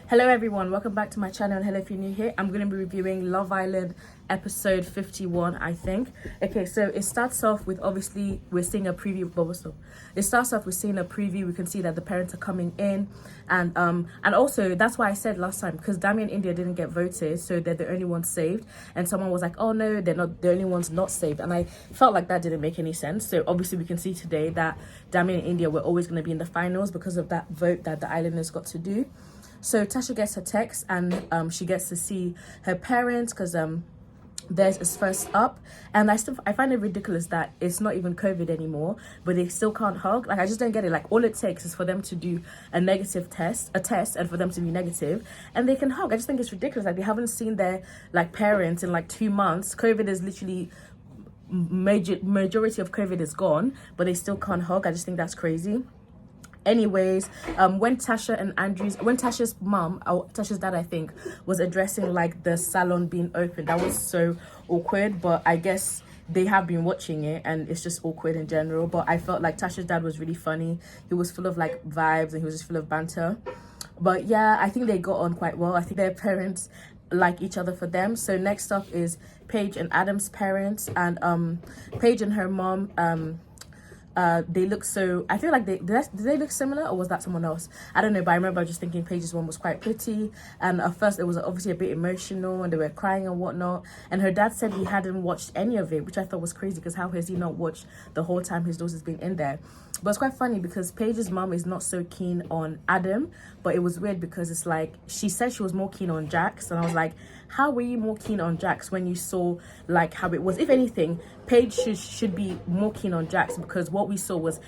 Hello everyone, welcome back to my channel, and hello if you're new here. I'm going to be reviewing Love Island episode 51, I think. Okay, so it starts off with, obviously, we're seeing a preview. It starts off with seeing a preview. We can see that the parents are coming in, and also that's why I said last time, because DAMI and India didn't get voted, so they're the only ones saved, and someone was like, oh no, they're not the only ones not saved, and I felt like that didn't make any sense. So obviously we can see today that DAMI and India were always going to be in the finals because of that vote that the islanders got to do. So Tasha gets her text, and she gets to see her parents because theirs is first up. And I find it ridiculous that it's not even COVID anymore, but they still can't hug. Like, I just don't get it. Like, all it takes is for them to do a test, and for them to be negative, and they can hug. I just think it's ridiculous. Like, they haven't seen their parents in like 2 months. COVID is literally majority of COVID is gone, but they still can't hug. I just think that's crazy. Anyways, when Tasha's mom, or Tasha's dad, I think, was addressing like the salon being open, that was so awkward. But I guess they have been watching it and it's just awkward in general. But I felt like Tasha's dad was really funny. He was full of like vibes, and he was just full of banter. But yeah, I think they got on quite well. I think their parents like each other for them. So next up is Paige and Adam's parents, and Paige and her mom, they look so, I feel like did they look similar, or was that someone else? I don't know, but I remember just thinking Paige's one was quite pretty, and at first it was obviously a bit emotional and they were crying and whatnot, and her dad said he hadn't watched any of it, which I thought was crazy, because how has he not watched the whole time his daughter's been in there? But it's quite funny because Paige's mom is not so keen on Adam, but it was weird because it's like, she said she was more keen on Jax, and I was like, how were you more keen on Jax when you saw like how it was? If anything, Paige should be more keen on Jax, because what we saw was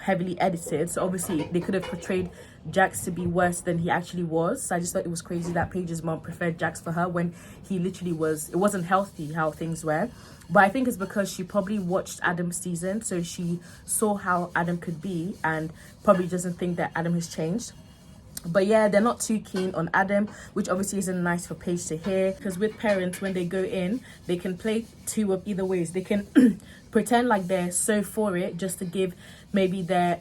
heavily edited, so obviously they could have portrayed Jax to be worse than he actually was. So I just thought it was crazy that Paige's mom preferred Jax for her when he literally was, it wasn't healthy how things were. But I think it's because she probably watched Adam's season, so she saw how Adam could be and probably doesn't think that Adam has changed. But yeah, they're not too keen on Adam, which obviously isn't nice for Paige to hear, because with parents, when they go in, they can play two of either ways. They can pretend like they're so for it just to give maybe their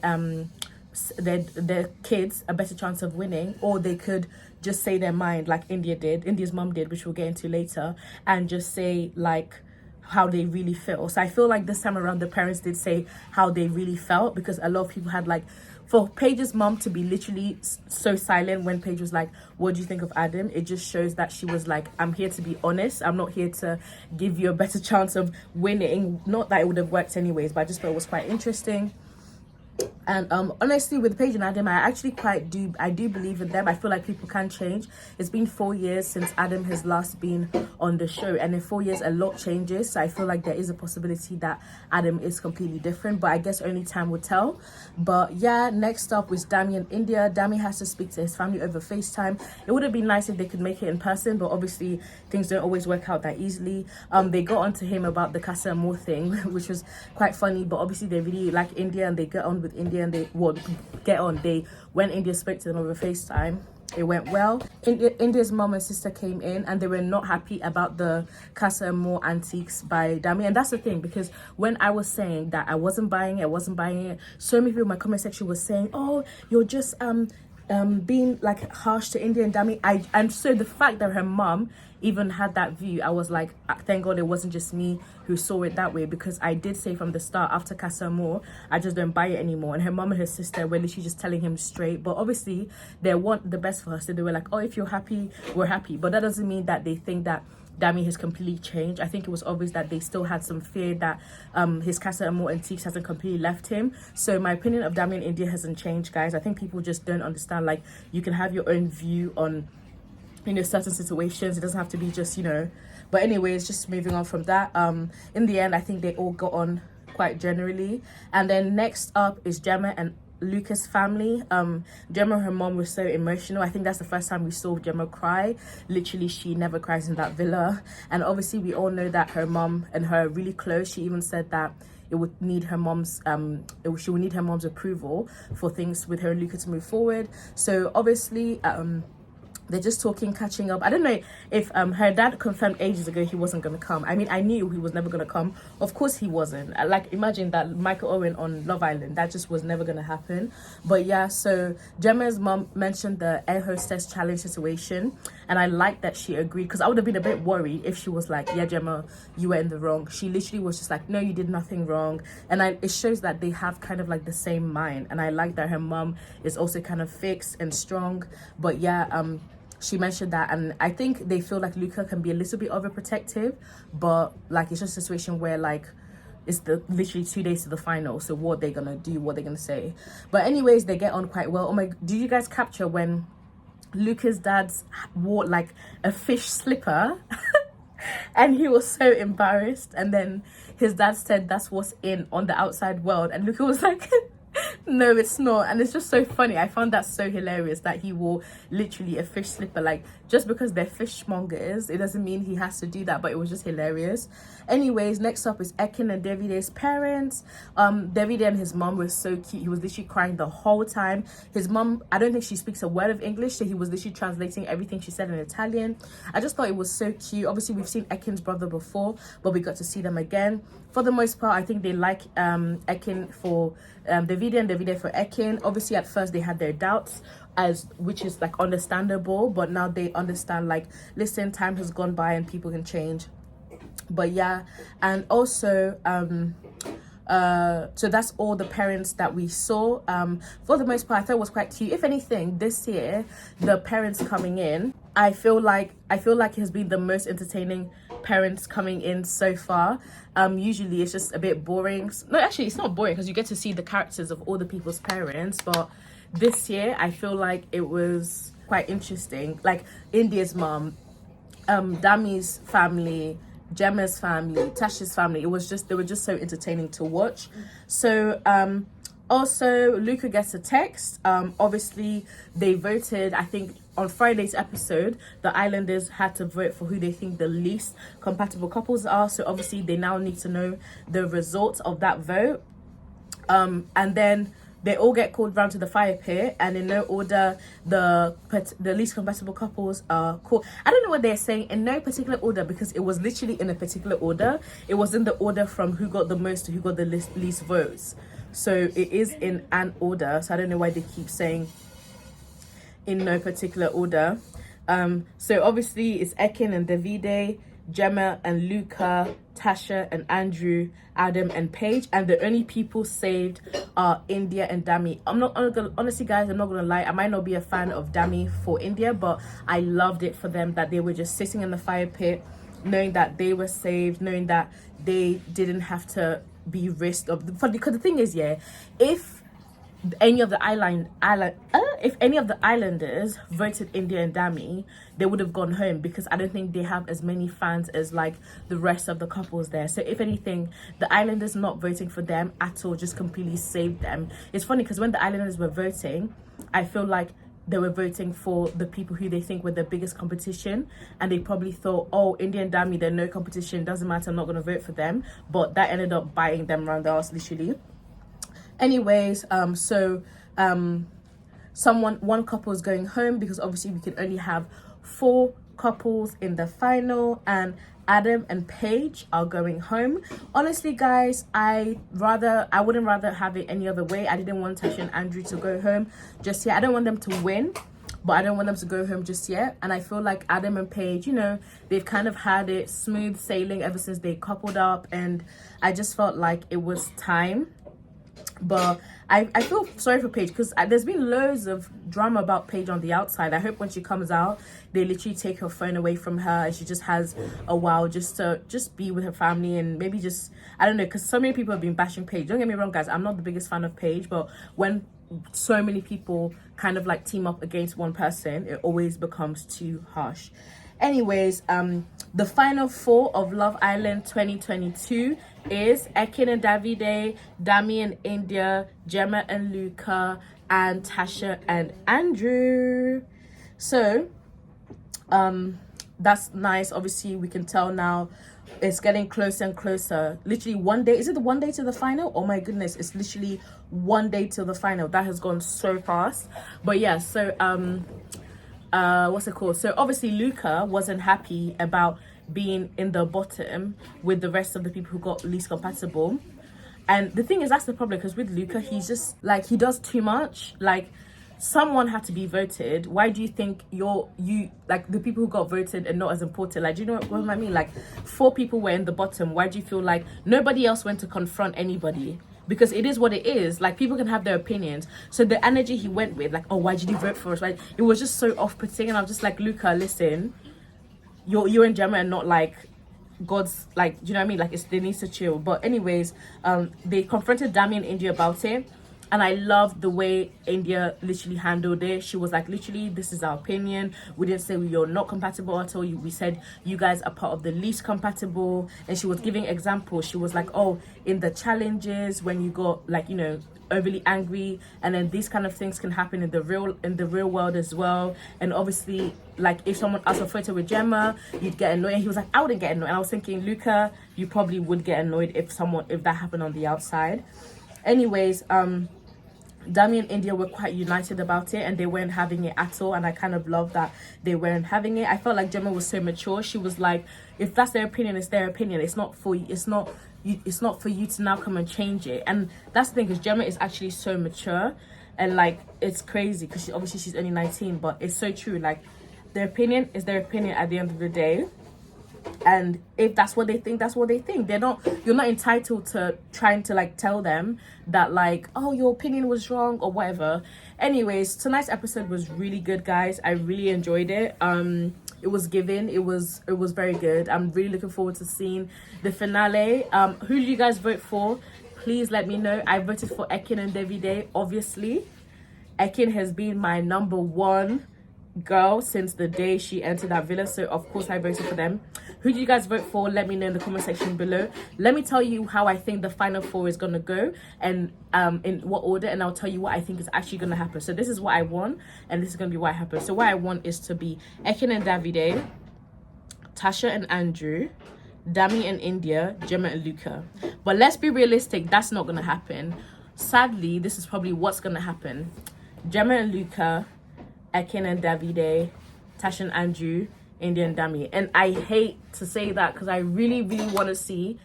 kids a better chance of winning, or they could just say their mind like India's mom did, which we'll get into later, and just say like how they really feel. So I feel like this time around the parents did say how they really felt, because a lot of people had like, for Paige's mom to be literally so silent when Paige was like, what do you think of Adam? It just shows that she was like, I'm here to be honest. I'm not here to give you a better chance of winning. Not that it would have worked anyways, but I just thought it was quite interesting. And honestly, with Paige and Adam, I do believe in them. I feel like people can change. It's been 4 years since Adam has last been on the show, and in 4 years a lot changes, so I feel like there is a possibility that Adam is completely different, but I guess only time will tell. But yeah, next up was DAMI and India. DAMI has to speak to his family over FaceTime. It would have been nice if they could make it in person, but obviously things don't always work out that easily. They got onto him about the Casa Amor thing, which was quite funny, but obviously they really like India and they get on with India, and when India spoke to them over FaceTime, it went well. India's mom and sister came in, and they were not happy about the Casa Amor antiques by DAMI. And that's the thing, because when I was saying that I wasn't buying it, so many people in my comment section was saying, oh, you're just being like harsh to India and DAMI. And so the fact that her mom even had that view, I was like, thank God it wasn't just me who saw it that way, because I did say from the start, after Casa Amor, I just don't buy it anymore. And her mom and her sister were literally just telling him straight, but obviously they want the best for her, so they were like, oh, if you're happy, we're happy. But that doesn't mean that they think that DAMI has completely changed. I think it was obvious that they still had some fear that his Casa Amor antiques hasn't completely left him. So my opinion of DAMI and India hasn't changed, guys. I think people just don't understand, like, you can have your own view on, you know, certain situations. It doesn't have to be just, you know. But anyways, just moving on from that, in the end I think they all got on quite generally. And then next up is Gemma and Lucas' family. Gemma, her mom, was so emotional. I think that's the first time we saw Gemma cry. Literally, she never cries in that villa, and obviously we all know that her mom and her are really close. She even said that it would need her mom's she would need her mom's approval for things with her and Lucas to move forward. So obviously they're just talking, catching up. I don't know if her dad confirmed ages ago he wasn't going to come. I mean, I knew he was never going to come. Of course he wasn't. Like, imagine that Michael Owen on Love Island. That just was never going to happen. But yeah, so Gemma's mom mentioned the air hostess challenge situation. And I like that she agreed, because I would have been a bit worried if she was like, yeah, Gemma, you were in the wrong. She literally was just like, no, you did nothing wrong. And it shows that they have kind of like the same mind. And I like that her mom is also kind of fixed and strong. But yeah, she mentioned that, and I think they feel like Luca can be a little bit overprotective, but like it's just a situation where like it's literally 2 days to the final, so what they're gonna do, what they're gonna say. But anyways, they get on quite well. Oh my, do you guys capture when Luca's dad's wore like a fish slipper and he was so embarrassed, and then his dad said that's what's in on the outside world, and Luca was like no, it's not. And it's just so funny. I found that so hilarious that he wore literally a fish slipper. Like, just because they're fishmongers, it doesn't mean he has to do that, but it was just hilarious. Anyways, next up is Ekkin and Davide's parents. Davide and his mom were so cute. He was literally crying the whole time. His mom, I don't think she speaks a word of English, so he was literally translating everything she said in Italian. I just thought it was so cute. Obviously, we've seen Ekkin's brother before, but we got to see them again. For the most part, I think they like Ekkin for Davide and Davide for Ekkin. Obviously, at first they had their doubts, which is like understandable, but now they understand, like, listen, time has gone by and people can change. But yeah, and also so that's all the parents that we saw. For the most part, I thought it was quite cute. If anything, this year the parents coming in, I feel like it has been the most entertaining parents coming in so far. Usually it's just a bit boring. No, actually it's not boring, because you get to see the characters of all the people's parents, but this year I feel like it was quite interesting. Like India's mom, Dami's family, Gemma's family, Tasha's family. They were just so entertaining to watch. So also Luca gets a text. Obviously they voted, I think on Friday's episode, the Islanders had to vote for who they think the least compatible couples are. So obviously they now need to know the results of that vote. And then they all get called round to the fire pit, and in no order the least compatible couples are called. I don't know what they're saying, in no particular order, because it was literally in a particular order. It was in the order from who got the most to who got the least votes. So it is in an order. So I don't know why they keep saying in no particular order. So obviously it's Ekkin and Davide, Gemma and Luca, Tasha and Andrew, Adam and Paige, and the only people saved are India and Dami. Honestly guys, I'm not gonna lie, I might not be a fan of Dami for India, but I loved it for them that they were just sitting in the fire pit, knowing that they were saved, knowing that they didn't have to be risked of because the thing is, yeah, if any of the islanders voted India and Dami, they would have gone home, because I don't think they have as many fans as like the rest of the couples there. So if anything, the islanders not voting for them at all just completely saved them. It's funny because when the islanders were voting, I feel like they were voting for the people who they think were the biggest competition, and they probably thought, oh, India and Dami, they're no competition, doesn't matter, I'm not going to vote for them. But that ended up biting them around the arse, literally. Anyways, one couple is going home, because obviously we can only have 4 couples in the final, and Adam and Paige are going home. Honestly guys, I wouldn't rather have it any other way. I didn't want Tasha and Andrew to go home just yet. I don't want them to win, but I don't want them to go home just yet. And I feel like Adam and Paige, you know, they've kind of had it smooth sailing ever since they coupled up, and I just felt like it was time. But I feel sorry for Paige, because there's been loads of drama about Paige on the outside. I hope when she comes out, they literally take her phone away from her and she just has a while just to be with her family, and maybe just, I don't know, because so many people have been bashing Paige. Don't get me wrong guys, I'm not the biggest fan of Paige, but when so many people kind of like team up against one person, it always becomes too harsh. Anyways, the final 4 of Love Island 2022 is Ekkin and Davide, Dami and India, Gemma and Luca, and Tasha and Andrew. So that's nice. Obviously we can tell now it's getting closer and closer. Literally 1 day. Is it the 1 day to the final? Oh my goodness, it's literally 1 day till the final. That has gone so fast. But yeah, so what's it called? So obviously Luca wasn't happy about being in the bottom with the rest of the people who got least compatible. And the thing is, that's the problem, because with Luca, he's just like, he does too much. Like, someone had to be voted. Why do you think you like the people who got voted are not as important? Like, do you know what I mean? Like, 4 people were in the bottom. Why do you feel like nobody else went to confront anybody? Because it is what it is. Like, people can have their opinions. So the energy he went with, like, oh, why did you vote for us? Like, it was just so off-putting. And I'm just like, Luca, listen, you and Gemma are not like God's, like, do you know what I mean? Like, they need to chill. But anyways, they confronted DAMI and India about it. And I loved the way India literally handled it. She was like, literally, this is our opinion. We didn't say you're not compatible at all. We said you guys are part of the least compatible. And she was giving examples. She was like, oh, in the challenges, when you got, like, you know, overly angry, and then these kind of things can happen in the real world as well. And obviously, like, if someone asked a photo with Gemma, you'd get annoyed. And he was like, I wouldn't get annoyed. And I was thinking, Luca, you probably would get annoyed if that happened on the outside. Anyways, DAMI and India were quite united about it, and they weren't having it at all. And I kind of love that they weren't having it. I felt like Gemma was so mature. She was like, if that's their opinion, it's their opinion. It's not for you to now come and change it. And that's the thing, because Gemma is actually so mature, and like, it's crazy because obviously she's only 19, but it's so true. Like, their opinion is their opinion at the end of the day. And if that's what they think, that's what they think. You're not entitled to trying to like tell them that like, oh, your opinion was wrong or whatever. Anyways, tonight's episode was really good, guys. I really enjoyed it. It was giving. It was very good. I'm really looking forward to seeing the finale. Who did you guys vote for? Please let me know. I voted for Ekkin and Davide, obviously. Ekkin has been my number 1 girl since the day she entered that villa, so of course I voted for them. Who did you guys vote for? Let me know in the comment section below. Let me tell you how I think the final 4 is gonna go, and in what order, and I'll tell you what I think is actually gonna happen. So this is what I want, and this is gonna be what happens. So what I want is to be Ekkin and Davide, Tasha and Andrew, DAMI and India, Gemma and Luca. But let's be realistic, that's not gonna happen. Sadly, this is probably what's gonna happen. Gemma and Luca, Ekkin and Davide, Tasha and Andrew, India and DAMI. And I hate to say that because I really, really want to see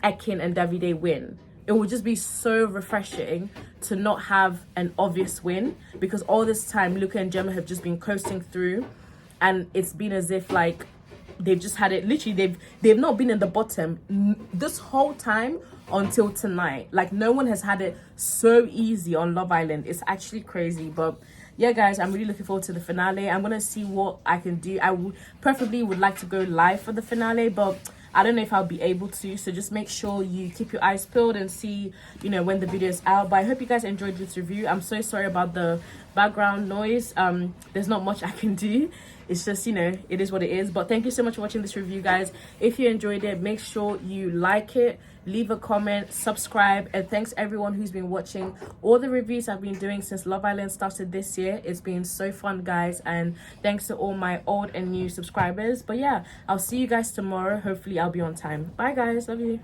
Ekkin and Davide win. It would just be so refreshing to not have an obvious win, because all this time Luca and Gemma have just been coasting through, and it's been as if like they've just had it, literally they've not been in the bottom this whole time until tonight. Like, no one has had it so easy on Love Island. It's actually crazy. But yeah, guys, I'm really looking forward to the finale. I'm gonna see what I can do. I preferably would like to go live for the finale, but I don't know if I'll be able to. So just make sure you keep your eyes peeled and see, you know, when the video is out. But I hope you guys enjoyed this review. I'm so sorry about the background noise. There's not much I can do. It's just, you know, it is what it is. But thank you so much for watching this review, guys. If you enjoyed it, make sure you like it, leave a comment, subscribe, and thanks everyone who's been watching all the reviews I've been doing since Love Island started this year. It's been so fun, guys, and thanks to all my old and new subscribers. But yeah, I'll see you guys tomorrow. Hopefully I'll be on time. Bye, guys. Love you.